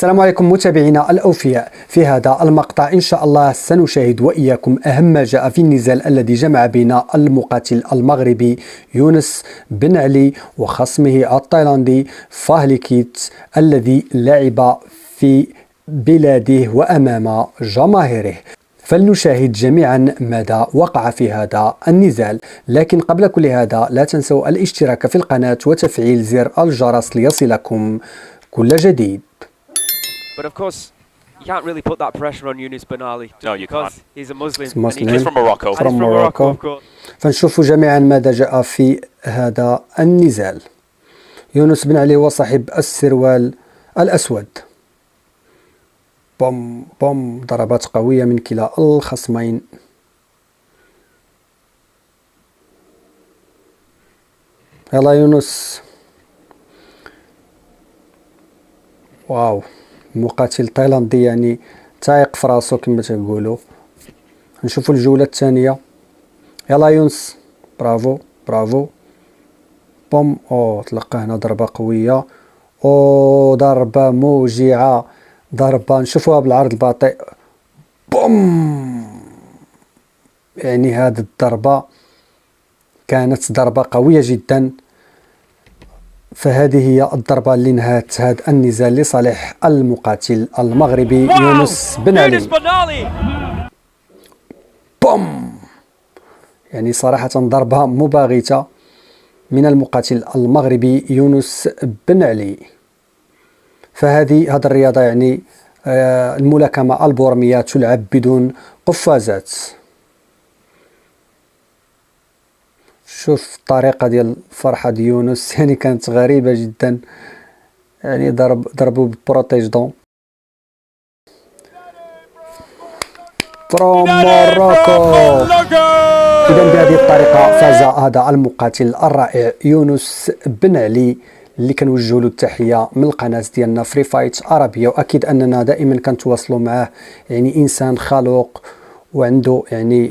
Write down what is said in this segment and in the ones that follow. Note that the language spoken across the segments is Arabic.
السلام عليكم متابعينا الأوفياء. في هذا المقطع إن شاء الله سنشاهد وإياكم أهم ما جاء في النزال الذي جمع بين المقاتل المغربي يونس بن علي وخصمه التايلاندي فاهليكيت الذي لعب في بلاده وأمام جماهيره. فلنشاهد جميعا ماذا وقع في هذا النزال، لكن قبل كل هذا لا تنسوا الاشتراك في القناة وتفعيل زر الجرس ليصلكم كل جديد. But of course, you can't really put that pressure on Yunus Ben Ali. No, you because can't. he's a Muslim. He's from Morocco. And he's from Morocco, of course. فنشوف جميعا ماذا جاء في هذا النزال. يونس بن علي هو صاحب السروال الأسود. بوم بوم، ضربات قوية من كلا الخصمين. يلا يونس. واو، مقاتل تايلاندي يعني تايق في راسو كما تقولوا. نشوفوا الجولة الثانية. يلا يونس، برافو برافو. بوم، تلقى هنا ضربة قوية. ضربة موجعة، ضربة نشوفوها بالعرض البطيء. بوم، يعني هذه الضربة كانت ضربة قوية جدا. فهذه هي الضربة اللي نهت هذا النزال لصالح المقاتل المغربي يونس بن علي. بوم، يعني صراحة ضربة مباغتة من المقاتل المغربي يونس بن علي. فهذه الرياضة يعني الملاكمة البورمية تلعب بدون قفازات. شوف الطريقة ديال الفرحة ديال يونس، يعني كانت غريبة جدا. يعني ضربوا ببروتيجدون فروم موروكو. إذا بهذه الطريقة فاز هذا المقاتل الرائع يونس بن علي، اللي كنوجه له التحية من القناة ديالنا فري فايت عربية. وأكيد أننا دائما كنتواصلوا معه، يعني إنسان خلوق وعنده يعني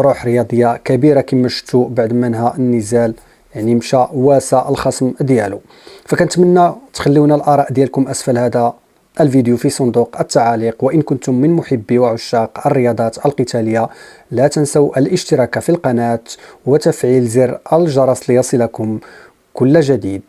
روح رياضية كبيرة كما شفتوا بعد ما انهى النزال، يعني مشى واسى الخصم ديالو. فكنتمنى تخليونا الآراء ديالكم أسفل هذا الفيديو في صندوق التعاليق. وإن كنتم من محبي وعشاق الرياضات القتالية لا تنسوا الاشتراك في القناة وتفعيل زر الجرس ليصلكم كل جديد.